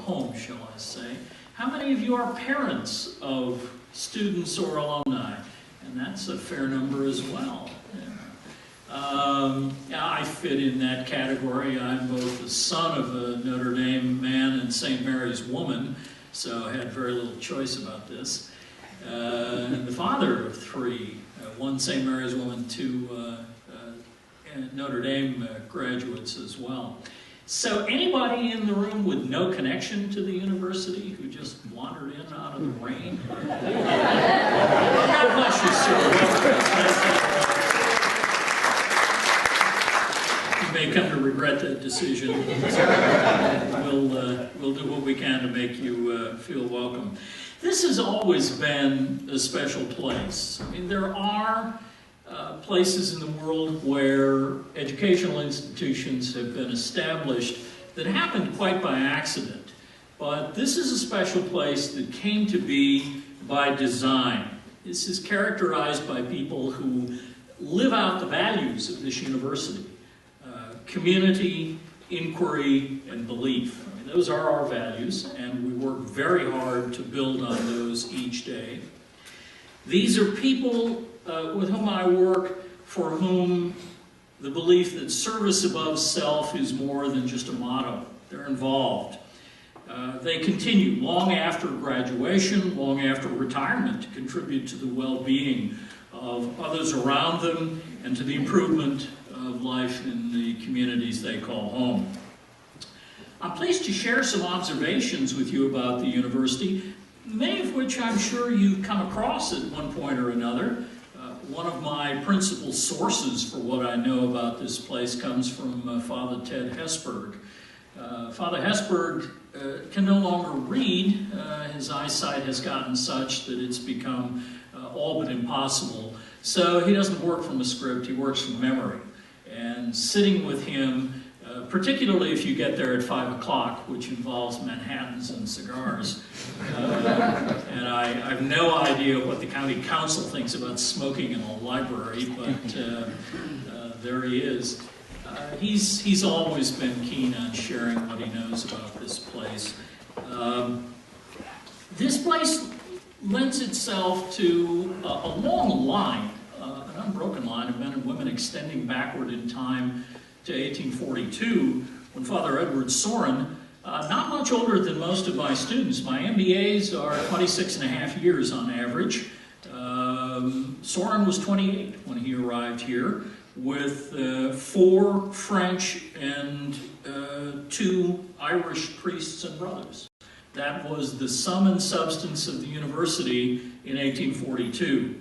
home, shall I say. How many of you are parents of students or alumni? And that's a fair number as well. Yeah, I fit in that category. I'm both the son of a Notre Dame man and St. Mary's woman, so I had very little choice about this. And the father of three, one St. Mary's woman, two Notre Dame graduates as well. So anybody in the room with no connection to the university who just wandered in out of the rain? God bless you, sir. You may come to regret that decision. We'll do what we can to make you feel welcome. This has always been a special place. I mean, there are places in the world where educational institutions have been established that happened quite by accident. But this is a special place that came to be by design. This is characterized by people who live out the values of this university. Community, inquiry, and belief. I mean, those are our values, and we work very hard to build on those each day. These are people with whom I work, for whom the belief that service above self is more than just a motto. They're involved. They continue long after graduation, long after retirement, to contribute to the well-being of others around them and to the improvement of life in the communities they call home. I'm pleased to share some observations with you about the university, many of which I'm sure you've come across at one point or another. One of my principal sources for what I know about this place comes from Father Ted Hesburgh. Father Hesburgh can no longer read. His eyesight has gotten such that it's become all but impossible. So he doesn't work from a script, he works from memory. And sitting with him, particularly if you get there at 5 o'clock, which involves Manhattans and cigars, and I have no idea what the county council thinks about smoking in a library, but there he is. He's always been keen on sharing what he knows about this place. This place lends itself to a long line, an unbroken line of men and women extending backward in time to 1842, when Father Edward Soren, not much older than most of my students. My MBAs are 26 and a half years on average. Soren was 28 when he arrived here, with 4 French and 2 Irish priests and brothers. That was the sum and substance of the university in 1842.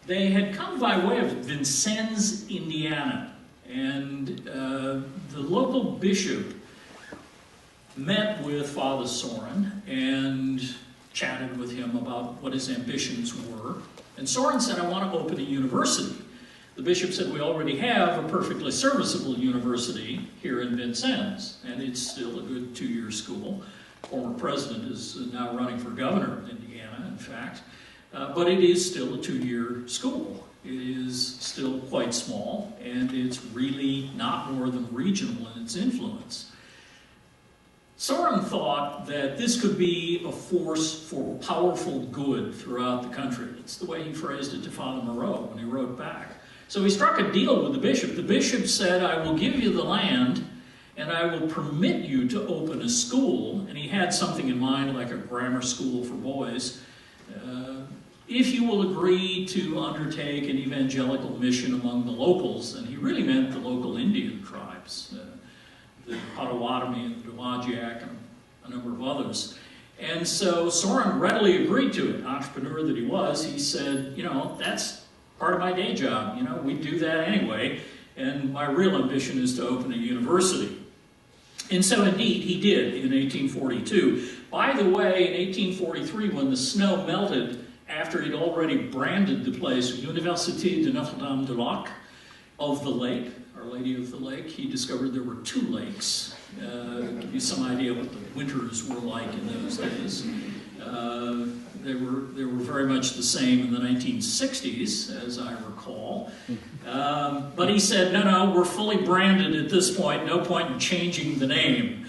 They had come by way of Vincennes, Indiana, and the local bishop met with Father Soren and chatted with him about what his ambitions were. And Soren said, I want to open a university. The bishop said, we already have a perfectly serviceable university here in Vincennes, and it's still a good 2-year school. Former president is now running for governor of Indiana, in fact. But it is still a 2-year school. It is still quite small, and it's really not more than regional in its influence. Soren thought that this could be a force for powerful good throughout the country. It's the way he phrased it to Father Moreau when he wrote back. So he struck a deal with the bishop. The bishop said, I will give you the land, and I will permit you to open a school. And he had something in mind like a grammar school for boys. If you will agree to undertake an evangelical mission among the locals, and he really meant the local Indian tribes, the Potawatomi and the Dowagiac and a number of others. And so Soren readily agreed to it. Entrepreneur that he was, he said, you know, that's part of my day job. You know, we do that anyway, and my real ambition is to open a university. And so indeed he did in 1842. By the way, in 1843, when the snow melted, after he'd already branded the place Université de Notre Dame du Lac, of the lake, Our Lady of the Lake, he discovered there were 2 lakes. To give you some idea what the winters were like in those days. They were very much the same in the 1960s, as I recall. But he said, no, we're fully branded at this point, no point in changing the name.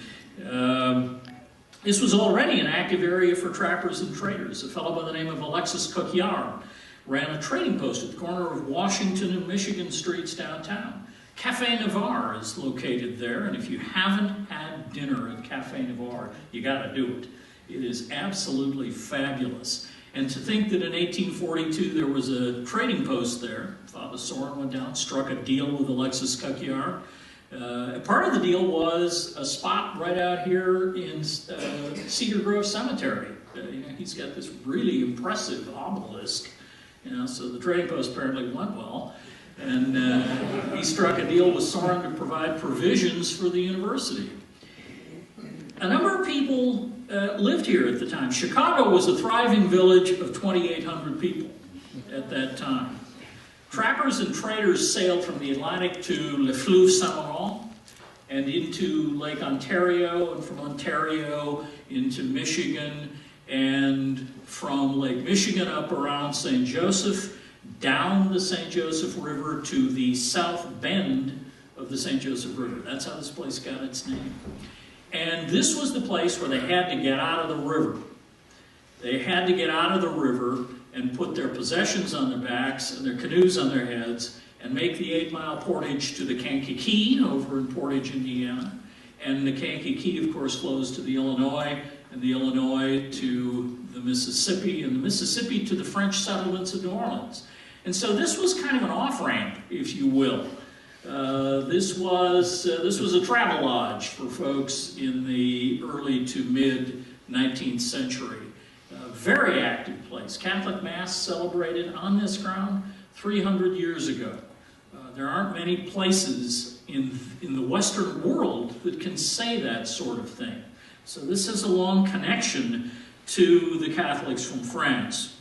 This was already an active area for trappers and traders. A fellow by the name of Alexis Coquillard ran a trading post at the corner of Washington and Michigan streets downtown. Cafe Navarre is located there, and if you haven't had dinner at Cafe Navarre, you got to do it. It is absolutely fabulous. And to think that in 1842 there was a trading post there, Father Sorin went down, struck a deal with Alexis Coquillard. Part of the deal was a spot right out here in Cedar Grove Cemetery. He's got this really impressive obelisk, so the trading post apparently went well. And he struck a deal with Sorin to provide provisions for the university. A number of people lived here at the time. Chicago was a thriving village of 2,800 people at that time. Trappers and traders sailed from the Atlantic to Le Fleuve Saint-Laurent and into Lake Ontario, and from Ontario into Michigan, and from Lake Michigan up around St. Joseph, down the St. Joseph River to the south bend of the St. Joseph River. That's how this place got its name. And this was the place where they had to get out of the river. They had to get out of the river and put their possessions on their backs and their canoes on their heads and make the 8-mile portage to the Kankakee over in Portage, Indiana. And the Kankakee, of course, flows to the Illinois, and the Illinois to the Mississippi, and the Mississippi to the French settlements of New Orleans. And so this was kind of an off-ramp, if you will. This was a travel lodge for folks in the early to mid 19th century. Very active place. Catholic Mass celebrated on this ground 300 years ago. There aren't many places in the Western world that can say that sort of thing. So this has a long connection to the Catholics from France.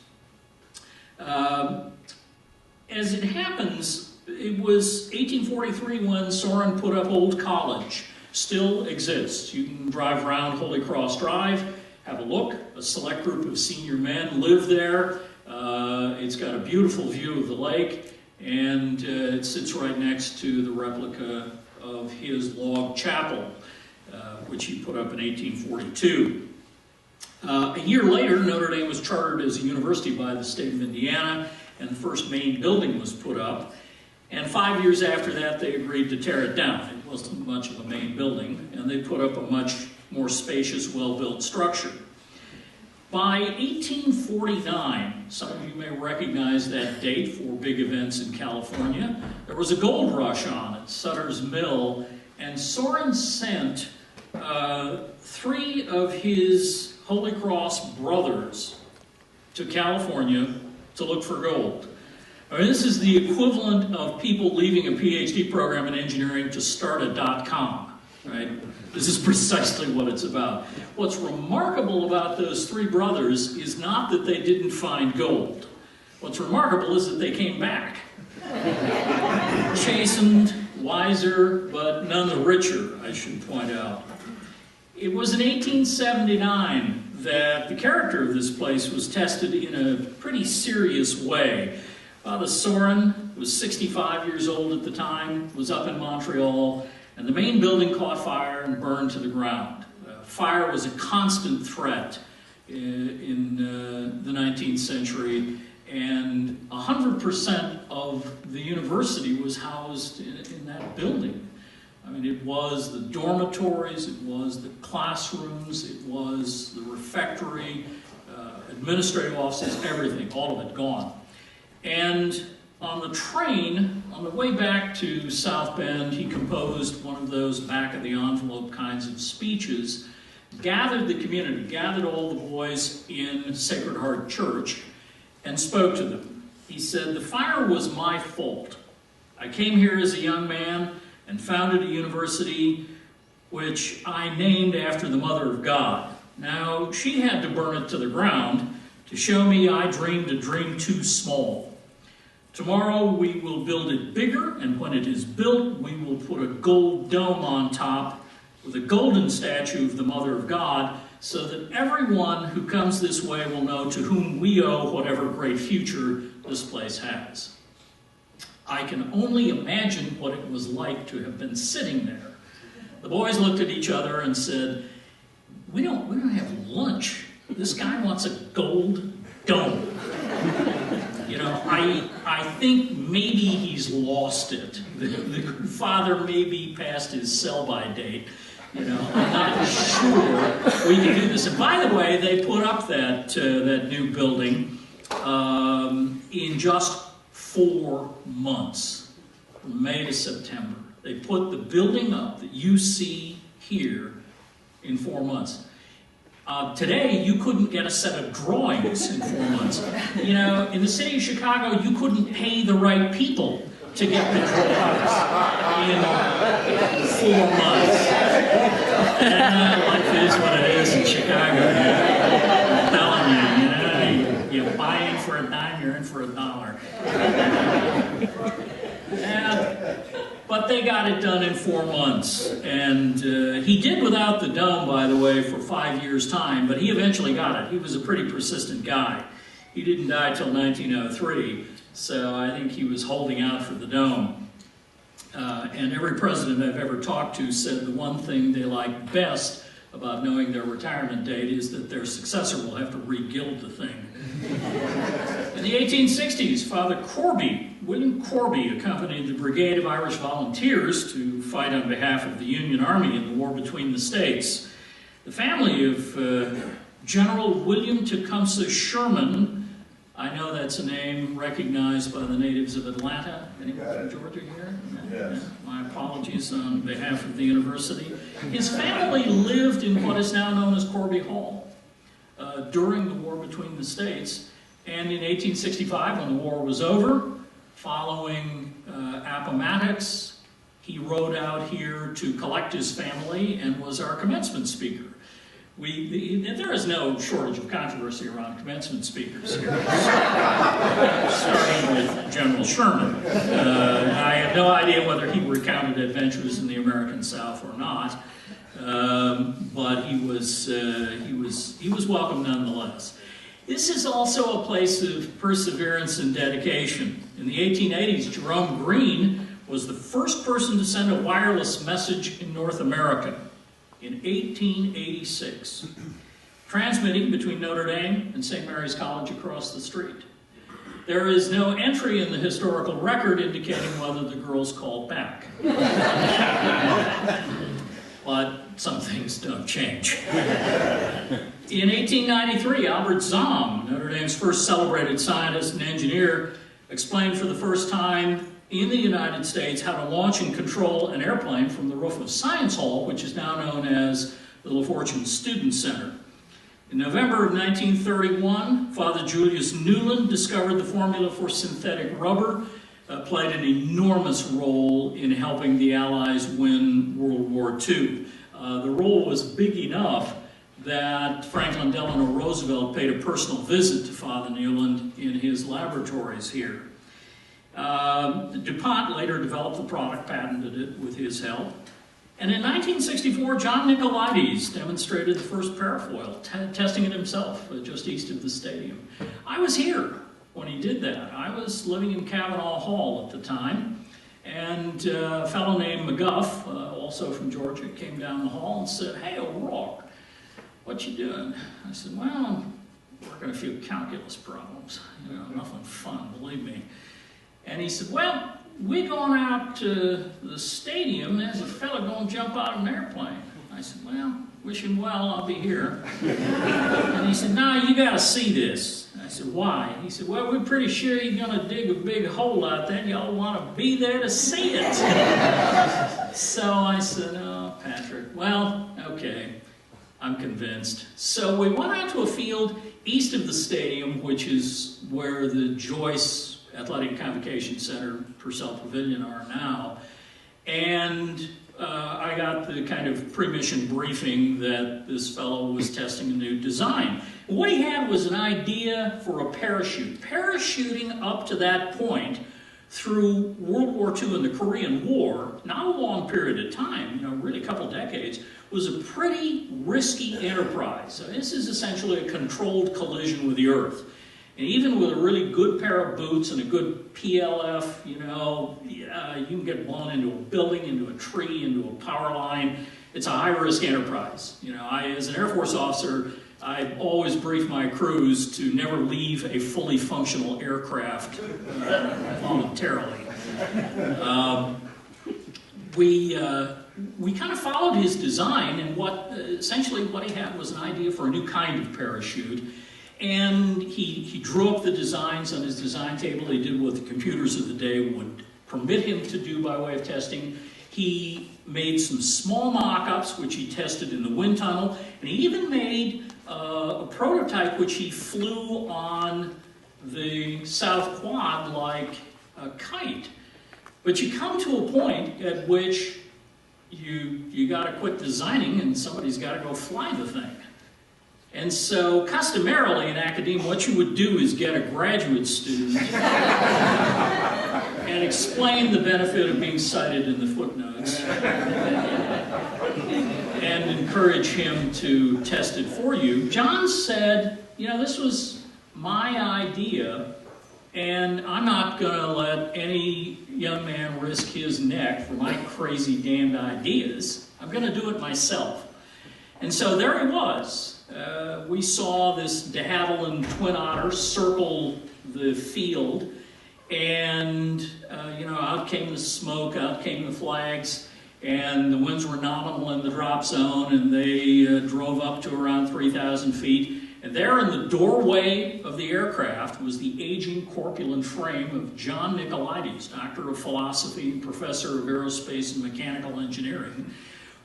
As it happens, it was 1843 when Sorin put up Old College. Still exists. You can drive around Holy Cross Drive, have a look. A select group of senior men live there. It's got a beautiful view of the lake, and it sits right next to the replica of his log chapel, which he put up in 1842. A year later, Notre Dame was chartered as a university by the state of Indiana, and the first main building was put up. And 5 years after that, they agreed to tear it down. It wasn't much of a main building, and they put up a much more spacious, well-built structure. By 1849, some of you may recognize that date for big events in California, there was a gold rush on at Sutter's Mill, and Sorin sent 3 of his Holy Cross brothers to California to look for gold. I mean, this is the equivalent of people leaving a PhD program in engineering to start a .com, right? This is precisely what it's about. What's remarkable about those 3 brothers is not that they didn't find gold. What's remarkable is that they came back. Chastened, wiser, but none the richer, I should point out. It was in 1879 that the character of this place was tested in a pretty serious way. Father Sorin was 65 years old at the time, was up in Montreal, and the main building caught fire and burned to the ground. Fire was a constant threat in the 19th century, and 100% of the university was housed in that building. I mean, it was the dormitories, it was the classrooms, it was the refectory, administrative offices, everything, all of it gone. And on the train, on the way back to South Bend, he composed one of those back-of-the-envelope kinds of speeches, gathered the community, gathered all the boys in Sacred Heart Church, and spoke to them. He said, "The fire was my fault. I came here as a young man and founded a university which I named after the Mother of God. Now, she had to burn it to the ground to show me I dreamed a dream too small. Tomorrow we will build it bigger, and when it is built, we will put a gold dome on top with a golden statue of the Mother of God, so that everyone who comes this way will know to whom we owe whatever great future this place has." I can only imagine what it was like to have been sitting there. The boys looked at each other and said, we don't have lunch. This guy wants a gold dome. You know, I think maybe he's lost it. The father may be past his sell-by date. You know, I'm not sure we can do this. And by the way, they put up that new building in just 4 months, from May to September. They put the building up that you see here in 4 months. Today, you couldn't get a set of drawings in 4 months. You know, in the city of Chicago, you couldn't pay the right people to get the drawings in 4 months. Life is what it is in Chicago. I'm telling you, you buy in for a dime, you're in for $1. But they got it done in 4 months, and he did without the dome, by the way, for 5 years' time, but he eventually got it. He was a pretty persistent guy. He didn't die till 1903, so I think he was holding out for the dome. And every president I've ever talked to said the one thing they like best about knowing their retirement date is that their successor will have to re-gild the thing. In the 1860s, Father Corby, William Corby, accompanied the Brigade of Irish Volunteers to fight on behalf of the Union Army in the war between the states. The family of General William Tecumseh Sherman, I know that's a name recognized by the natives of Atlanta. Anyone from Georgia here? Yes. My apologies on behalf of the university. His family lived in what is now known as Corby Hall during the war between the states. And in 1865, when the war was over, following Appomattox, he rode out here to collect his family and was our commencement speaker. There is no shortage of controversy around commencement speakers here. Starting with General Sherman. I have no idea whether he recounted adventures in the American South or not, but he was welcome nonetheless. This is also a place of perseverance and dedication. In the 1880s, Jerome Green was the first person to send a wireless message in North America. In 1886, transmitting between Notre Dame and St. Mary's College across the street. There is no entry in the historical record indicating whether the girls called back. But some things don't change. In 1893, Albert Zahm, Notre Dame's first celebrated scientist and engineer, explained for the first time in the United States how to launch and control an airplane from the roof of Science Hall, which is now known as the LaFortune Student Center. In November of 1931, Father Julius Newland discovered the formula for synthetic rubber, played an enormous role in helping the Allies win World War II. The role was big enough that Franklin Delano Roosevelt paid a personal visit to Father Newland in his laboratories here. DuPont later developed the product, patented it with his help. And in 1964, John Nicolaides demonstrated the first parafoil, testing it himself just east of the stadium. I was here when he did that. I was living in Cavanaugh Hall at the time, and a fellow named McGuff, also from Georgia, came down the hall and said, "Hey, O'Rourke, what you doing?" I said, "Well, I'm working a few calculus problems. You know, nothing fun, believe me." And he said, "Well, we're going out to the stadium. There's a fella going to jump out of an airplane." I said, "Well, wish him well, I'll be here." And he said, "No, you got to see this." I said, "Why?" He said, "Well, we're pretty sure you're going to dig a big hole out there, and y'all want to be there to see it." So I said, "Oh, Patrick, well, okay, I'm convinced." So we went out to a field east of the stadium, which is where the Joyce Athletic Convocation Center, Purcell Pavilion are now, and I got the kind of pre-mission briefing that this fellow was testing a new design. What he had was an idea for a parachute. Parachuting up to that point through World War II and the Korean War, not a long period of time, you know, really a couple decades, was a pretty risky enterprise. So this is essentially a controlled collision with the Earth. And even with a really good pair of boots and a good PLF, you know, you can get blown into a building, into a tree, into a power line. it's a high-risk enterprise. You know, as an Air Force officer, I always brief my crews to never leave a fully functional aircraft voluntarily. We kind of followed his design, and essentially what he had was an idea for a new kind of parachute. And he drew up the designs on his design table. He did what the computers of the day would permit him to do by way of testing. He made some small mock-ups, which he tested in the wind tunnel, and he even made a prototype which he flew on the South Quad like a kite. But you come to a point at which you got to quit designing and somebody's got to go fly the thing. And so, customarily in academia, what you would do is get a graduate student and explain the benefit of being cited in the footnotes and encourage him to test it for you. John said, you know, this was my idea, and I'm not going to let any young man risk his neck for my crazy damned ideas. I'm going to do it myself. And so there he was. We saw this de Havilland Twin Otter circle the field, and you know, out came the smoke, out came the flags, and the winds were nominal in the drop zone, and they drove up to around 3,000 feet. And there in the doorway of the aircraft was the aging corpulent frame of John Nicolaides, Doctor of Philosophy and Professor of Aerospace and Mechanical Engineering,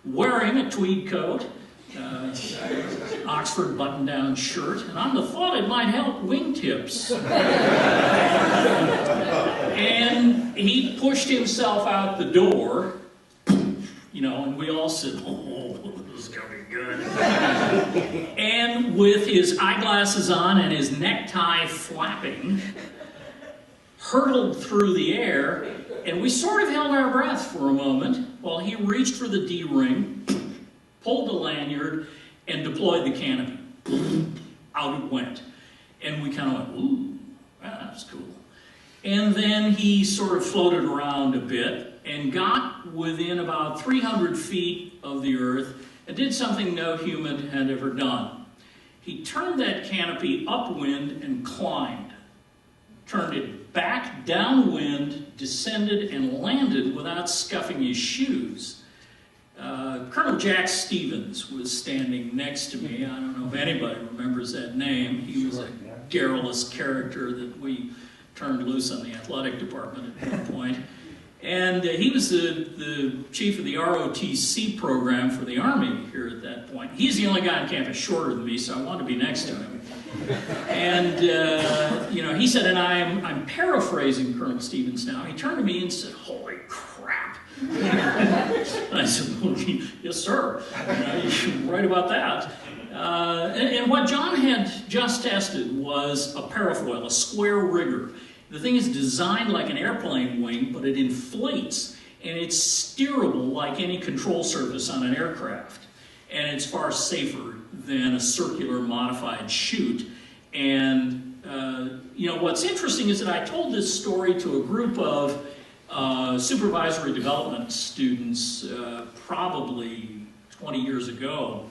wearing a tweed coat, Oxford button-down shirt, and on the thought it might help wingtips. And he pushed himself out the door, you know, and we all said, oh, this is going to be good. And with his eyeglasses on and his necktie flapping, hurtled through the air, and we sort of held our breath for a moment while he reached for the D-ring, pulled the lanyard, and deployed the canopy. Out it went. And we kind of went, ooh, that was cool. And then he sort of floated around a bit and got within about 300 feet of the earth and did something no human had ever done. He turned that canopy upwind and climbed. Turned it back downwind, descended, and landed without scuffing his shoes. Colonel Jack Stevens was standing next to me. I don't know if anybody remembers that name. He was a garrulous character that we turned loose on the athletic department at one point. And he was the chief of the ROTC program for the Army here at that point. He's the only guy on campus shorter than me, so I wanted to be next to him. And, you know, he said, and I'm paraphrasing Colonel Stevens now, he turned to me and said, holy crap. And I said, well, yes, sir. You're right about that. And what John had just tested was a parafoil, a square rigger. The thing is designed like an airplane wing, but it inflates, and it's steerable like any control surface on an aircraft. And it's far safer than a circular modified chute. And, you know, what's interesting is that I told this story to a group of supervisory development students probably 20 years ago.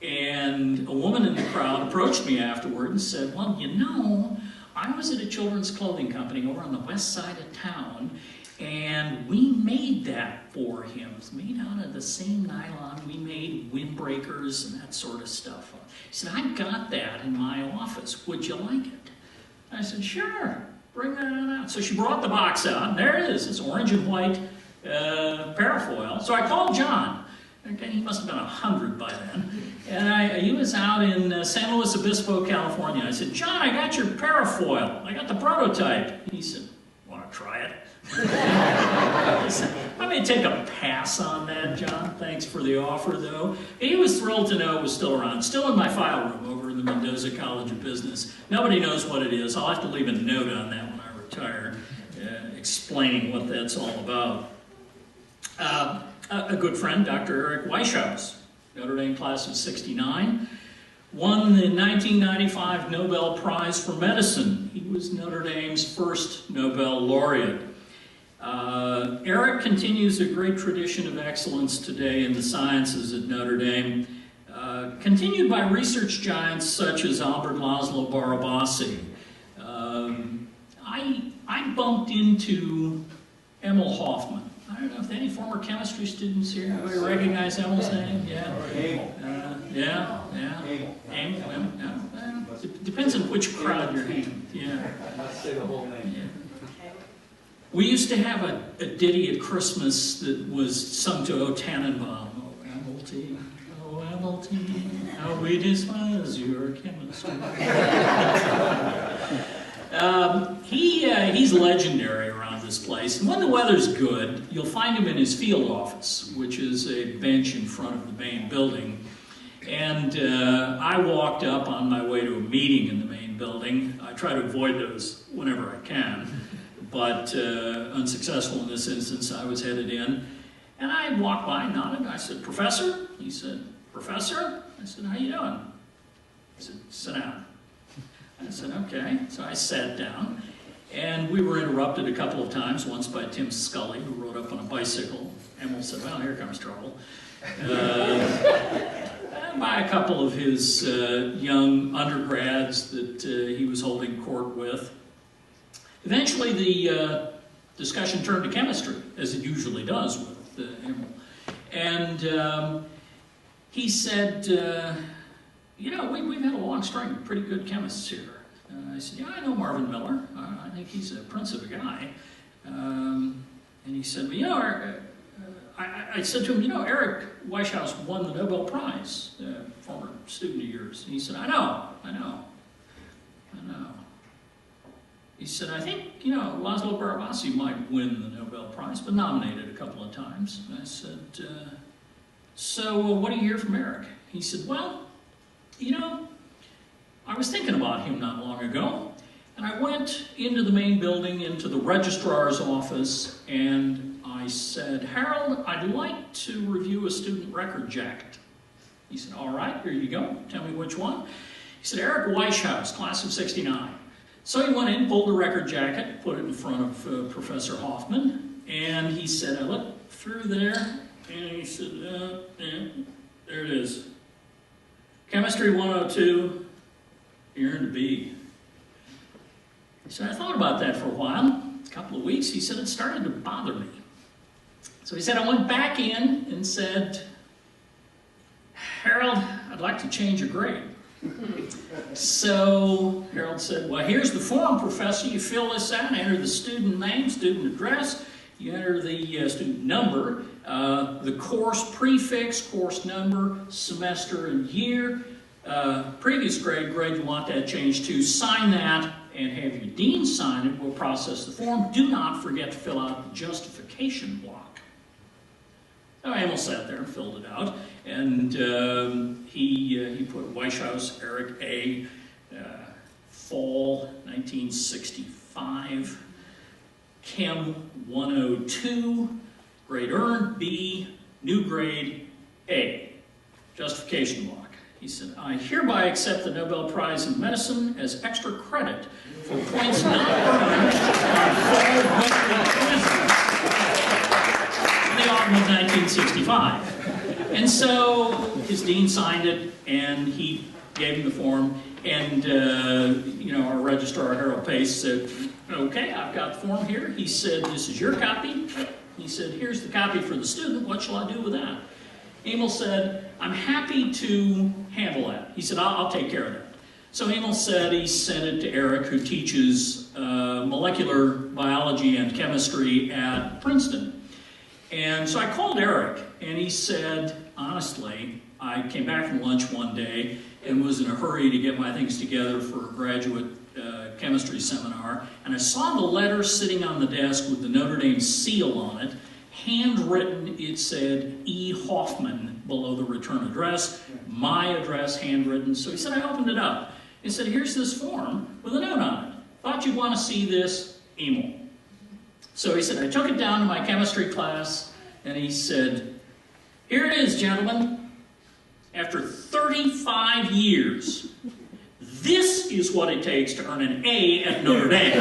And a woman in the crowd approached me afterward and said, well, you know, I was at a children's clothing company over on the west side of town, and we made that for him. It was made out of the same nylon we made windbreakers and that sort of stuff. He said, I've got that in my office. Would you like it? I said, sure, bring that on out. So she brought the box out, and there it is. It's orange and white parafoil. So I called John. Okay, he must have been 100 by then. And he was out in San Luis Obispo, California. I said, John, I got your parafoil. I got the prototype. He said, want to try it? I said, I may take a pass on that, John. Thanks for the offer, though. He was thrilled to know it was still around. Still in my file room over in the Mendoza College of Business. Nobody knows what it is. I'll have to leave a note on that when I retire, explaining what that's all about. A good friend, Dr. Eric Weishaupt, Notre Dame class of '69, won the 1995 Nobel Prize for Medicine. He was Notre Dame's first Nobel laureate. Eric continues a great tradition of excellence today in the sciences at Notre Dame, continued by research giants such as Albert Laszlo Barabasi. I bumped into Emil Hoffman. I don't know if any former chemistry students here, anybody recognize Emil's name? Yeah. It depends on which crowd you're in. Yeah. Let's say the whole name. Yeah. We used to have a ditty at Christmas that was sung to O Tannenbaum. Oh, Hamilton, oh, Hamilton, how we despise your chemistry. He's legendary around this place. And when the weather's good, you'll find him in his field office, which is a bench in front of the main building. And I walked up on my way to a meeting in the main building. I try to avoid those whenever I can, but unsuccessful in this instance. I was headed in, and I walked by, nodded. I said, "Professor?" He said, "Professor?" I said, "How you doing?" He said, "Sit down." I said, "Okay." So I sat down, and we were interrupted a couple of times, once by Tim Scully, who rode up on a bicycle. Emil said, "Well, here comes trouble." By a couple of his young undergrads that he was holding court with. Eventually, the discussion turned to chemistry, as it usually does with Emil. And he said, "You know, we've had a long string of pretty good chemists here." I said, "Yeah, I know Marvin Miller. I think he's a prince of a guy." And he said, "Well, you know, I said to him, you know, Eric Weishaupt won the Nobel Prize, former student of yours." And he said, I know. He said, "I think, you know, Laszlo Barabasi might win the Nobel Prize, but nominated a couple of times." And I said, "So what do you hear from Eric?" He said, "Well, you know, I was thinking about him not long ago, and I went into the main building, into the registrar's office, and I said, 'Harold, I'd like to review a student record jacket.' He said, 'All right, here you go. Tell me which one.' He said, 'Eric Weishaupt, class of '69. So he went in, pulled the record jacket, put it in front of Professor Hoffman, and he said, I looked through there, and he said, yeah, there it is. Chemistry 102, you earned a B. So I thought about that for a while, a couple of weeks. He said, it started to bother me. So he said, I went back in and said, Harold, I'd like to change your grade. So Harold said, well, here's the form, Professor. You fill this out, enter the student name, student address, you enter the student number, the course prefix, course number, semester and year, previous grade you want that changed to. Sign that and have your dean sign it. We'll process the form. Do not forget to fill out the justification block. So Emil sat there and filled it out, and he put Weishaupt, Eric A, fall 1965, Chem 102, grade earned B, new grade A, justification block. He said, I hereby accept the Nobel Prize in Medicine as extra credit for points not earned on fall winter quizzes in the autumn of 1965. And so his dean signed it, and he gave him the form, and our registrar, Harold Pace, said, okay, I've got the form here. He said, this is your copy. He said, here's the copy for the student. What shall I do with that? Emil said, I'm happy to handle that. He said, I'll take care of that. So Emil said he sent it to Eric, who teaches molecular biology and chemistry at Princeton. And so I called Eric, and he said, honestly, I came back from lunch one day and was in a hurry to get my things together for a graduate chemistry seminar, and I saw the letter sitting on the desk with the Notre Dame seal on it. Handwritten, it said E. Hoffman below the return address, my address handwritten. So he said, I opened it up. He said, here's this form with a note on it. Thought you'd want to see this, Emil. So he said, I took it down to my chemistry class, and he said, here it is, gentlemen. After 35 years, this is what it takes to earn an A at Notre Dame.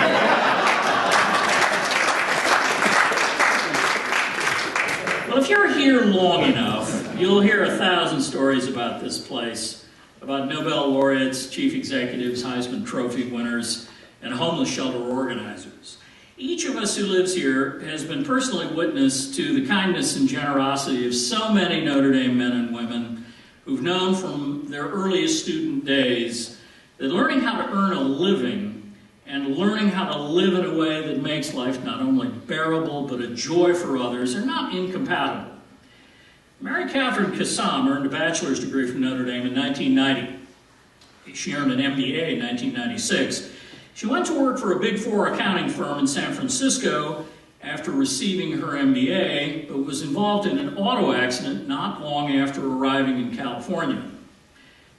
if you're here long enough, you'll hear 1,000 stories about this place, about Nobel laureates, chief executives, Heisman Trophy winners, and homeless shelter organizers. Each of us who lives here has been personally witness to the kindness and generosity of so many Notre Dame men and women who've known from their earliest student days that learning how to earn a living and learning how to live in a way that makes life not only bearable but a joy for others are not incompatible. Mary Catherine Kassam earned a bachelor's degree from Notre Dame in 1990. She earned an MBA in 1996. She went to work for a Big Four accounting firm in San Francisco after receiving her MBA, but was involved in an auto accident not long after arriving in California.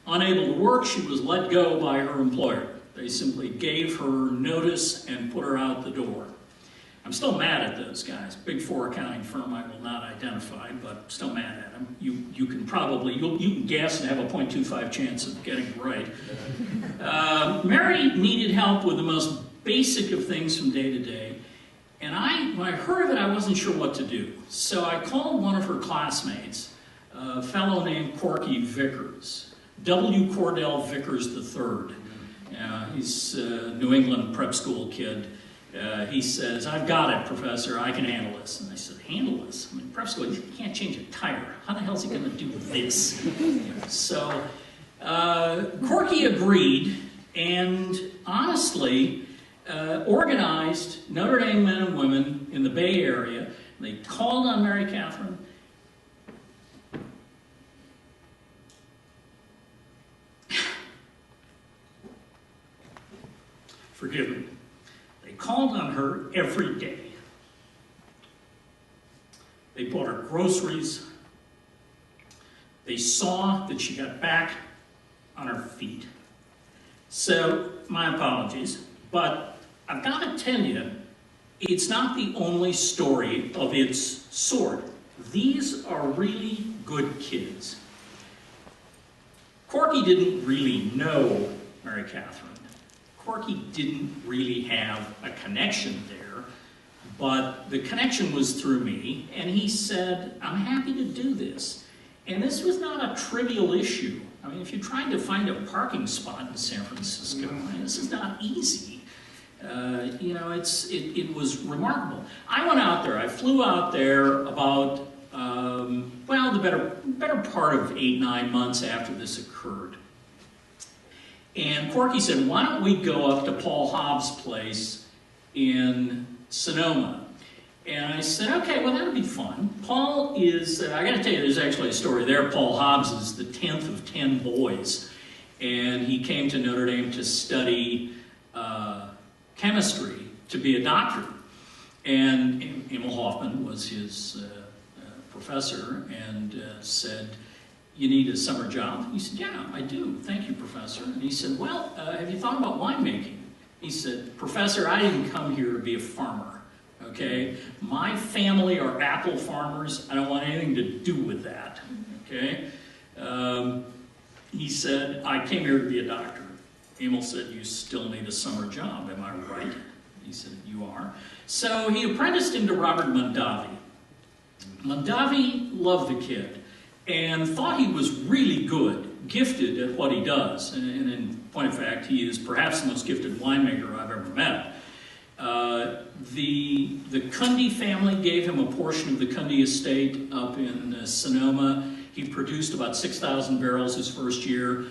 Unable to work, she was let go by her employer. They simply gave her notice and put her out the door. I'm still mad at those guys. Big Four accounting firm I will not identify, but still mad at them. You can probably, you can guess and have a 0.25 chance of getting it right. Mary needed help with the most basic of things from day to day. And when I heard of it, I wasn't sure what to do. So I called one of her classmates, a fellow named Corky Vickers, W. Cordell Vickers III. He's a New England prep school kid. He says, "I've got it, Professor. I can handle this." And I said, "Handle this? I mean, prep school, you can't change a tire. How the hell is he going to do this?" So Corky agreed and honestly organized Notre Dame men and women in the Bay Area. They called on Mary Catherine. Forgive me. They called on her every day. They bought her groceries. They saw that she got back on her feet. So, my apologies, but I've got to tell you, it's not the only story of its sort. These are really good kids. Corky didn't really know Mary Catherine. Corky didn't really have a connection there, but the connection was through me, and he said, "I'm happy to do this." And this was not a trivial issue. I mean, if you're trying to find a parking spot in San Francisco, this is not easy. It was remarkable. I went out there. I flew out there about, the better part of 8-9 months after this occurred. And Corky said, "Why don't we go up to Paul Hobbs' place in Sonoma?" And I said, "Okay, well, that would be fun." Paul is, I got to tell you, there's actually a story there. Paul Hobbs is the 10th of 10 boys. And he came to Notre Dame to study chemistry, to be a doctor. And Emil Hoffman was his professor and said, "You need a summer job?" He said, "Yeah, I do. Thank you, Professor." And he said, "Well, have you thought about winemaking?" He said, "Professor, I didn't come here to be a farmer, okay? My family are apple farmers. I don't want anything to do with that, okay?" He said, "I came here to be a doctor." Emil said, "You still need a summer job, am I right?" He said, "You are." So he apprenticed him to Robert Mondavi. Mondavi loved the kid and thought he was really good, gifted at what he does. And in point of fact, he is perhaps the most gifted winemaker I've ever met. The Cundy family gave him a portion of the Cundy estate up in Sonoma. He produced about 6,000 barrels his first year.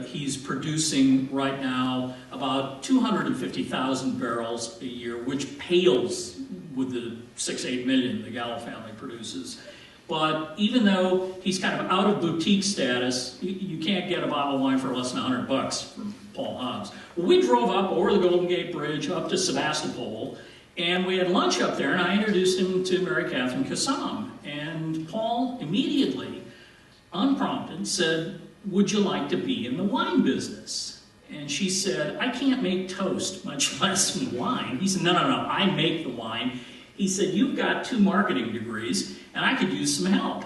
He's producing right now about 250,000 barrels a year, which pales with the 6-8 million the Gallo family produces. But even though he's kind of out of boutique status, you can't get a bottle of wine for less than $100 from Paul Hobbs. Well, we drove up over the Golden Gate Bridge up to Sebastopol, and we had lunch up there, and I introduced him to Mary Catherine Kassam. And Paul immediately, unprompted, said, "Would you like to be in the wine business?" And she said, "I can't make toast, much less wine." He said, No, I make the wine." He said, "You've got 2 marketing degrees, and I could use some help."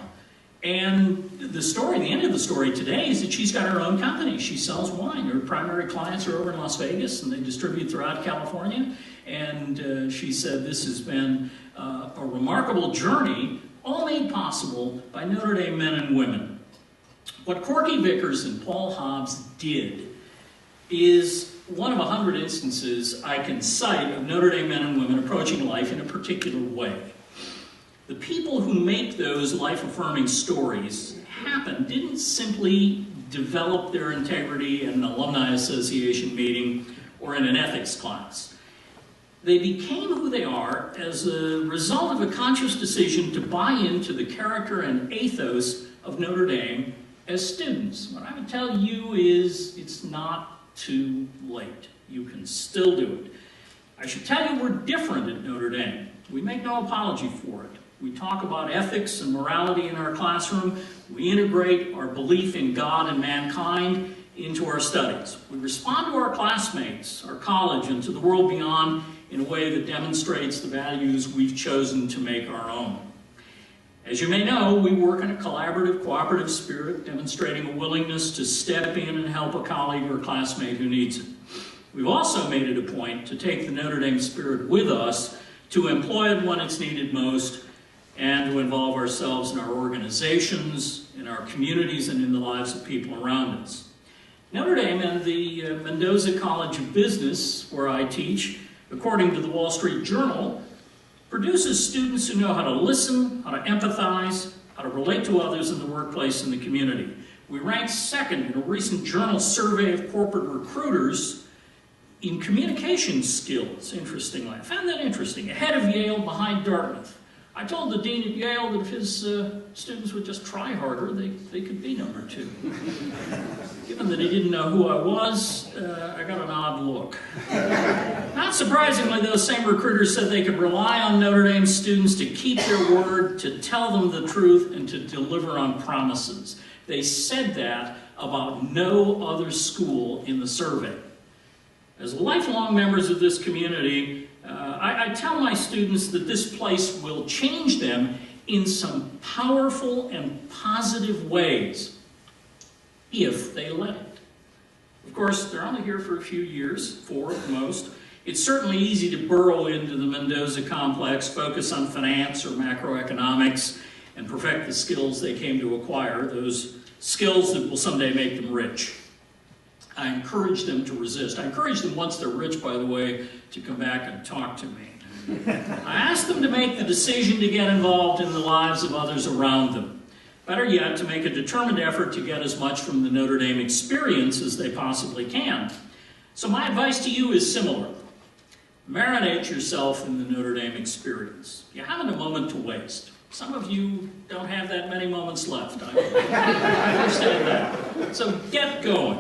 And the end of the story today is that she's got her own company. She sells wine. Her primary clients are over in Las Vegas, and they distribute throughout California. And she said this has been a remarkable journey, all made possible by Notre Dame men and women. What Corky Vickers and Paul Hobbs did is one of 100 instances I can cite of Notre Dame men and women approaching life in a particular way. The people who make those life-affirming stories happen didn't simply develop their integrity in an alumni association meeting or in an ethics class. They became who they are as a result of a conscious decision to buy into the character and ethos of Notre Dame as students. What I would tell you is it's not too late. You can still do it. I should tell you we're different at Notre Dame. We make no apology for it. We talk about ethics and morality in our classroom. We integrate our belief in God and mankind into our studies. We respond to our classmates, our college, and to the world beyond in a way that demonstrates the values we've chosen to make our own. As you may know, we work in a collaborative, cooperative spirit, demonstrating a willingness to step in and help a colleague or classmate who needs it. We've also made it a point to take the Notre Dame spirit with us, to employ it when it's needed most, and to involve ourselves in our organizations, in our communities, and in the lives of people around us. Notre Dame and the Mendoza College of Business, where I teach, according to the Wall Street Journal, produces students who know how to listen, how to empathize, how to relate to others in the workplace and the community. We ranked second in a recent journal survey of corporate recruiters in communication skills, interestingly. I found that interesting. Ahead of Yale, behind Dartmouth. I told the dean at Yale that if his students would just try harder, they could be number 2. Given that he didn't know who I was, I got an odd look. Not surprisingly, those same recruiters said they could rely on Notre Dame students to keep their word, to tell them the truth, and to deliver on promises. They said that about no other school in the survey. As lifelong members of this community, I tell my students that this place will change them in some powerful and positive ways, if they let it. Of course, they're only here for a few years, 4 at most. It's certainly easy to burrow into the Mendoza complex, focus on finance or macroeconomics, and perfect the skills they came to acquire, those skills that will someday make them rich. I encourage them to resist. I encourage them, once they're rich, by the way, to come back and talk to me. I ask them to make the decision to get involved in the lives of others around them. Better yet, to make a determined effort to get as much from the Notre Dame experience as they possibly can. So my advice to you is similar. Marinate yourself in the Notre Dame experience. You haven't a moment to waste. Some of you don't have that many moments left. I understand that. So get going.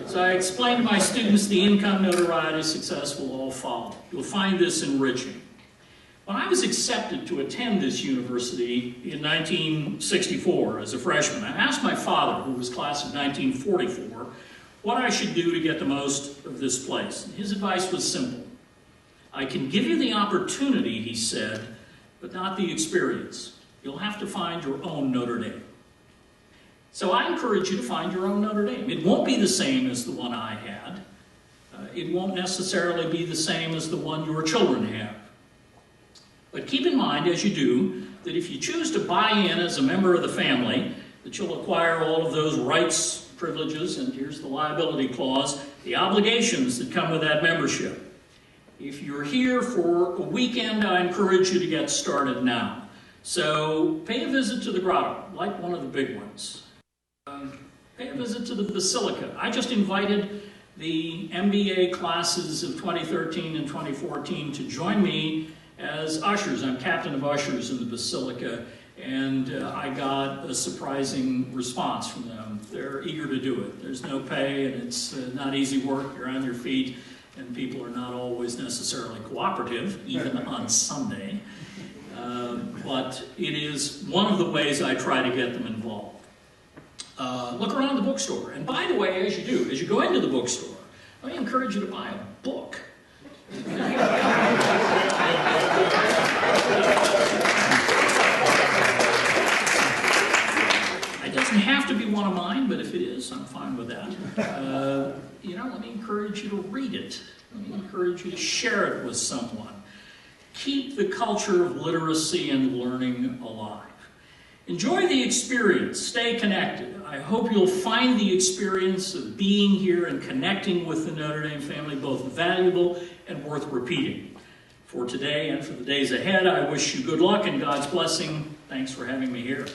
So I explained to my students the income, notoriety, success will all follow. You'll find this enriching. When I was accepted to attend this university in 1964 as a freshman, I asked my father, who was class of 1944, what I should do to get the most of this place. His advice was simple. I can give you the opportunity, he said, but not the experience. You'll have to find your own Notre Dame. So I encourage you to find your own Notre Dame. It won't be the same as the one I had. It won't necessarily be the same as the one your children have. But keep in mind, as you do, that if you choose to buy in as a member of the family, that you'll acquire all of those rights, privileges, and here's the liability clause, the obligations that come with that membership. If you're here for a weekend, I encourage you to get started now. So pay a visit to the grotto, like one of the big ones. Pay a visit to the Basilica. I just invited the MBA classes of 2013 and 2014 to join me as ushers. I'm captain of ushers in the Basilica, and I got a surprising response from them. They're eager to do it. There's no pay, and it's not easy work. You're on your feet, and people are not always necessarily cooperative, even on Sunday. But it is one of the ways I try to get them involved. Look around the bookstore. And by the way, as you go into the bookstore, I encourage you to buy a book. It doesn't have to be one of mine, but if it is, I'm fine with that. Let me encourage you to read it. Let me encourage you to share it with someone. keep the culture of literacy and learning alive. Enjoy the experience. Stay connected. I hope you'll find the experience of being here and connecting with the Notre Dame family both valuable and worth repeating. For today and for the days ahead, I wish you good luck and God's blessing. Thanks for having me here.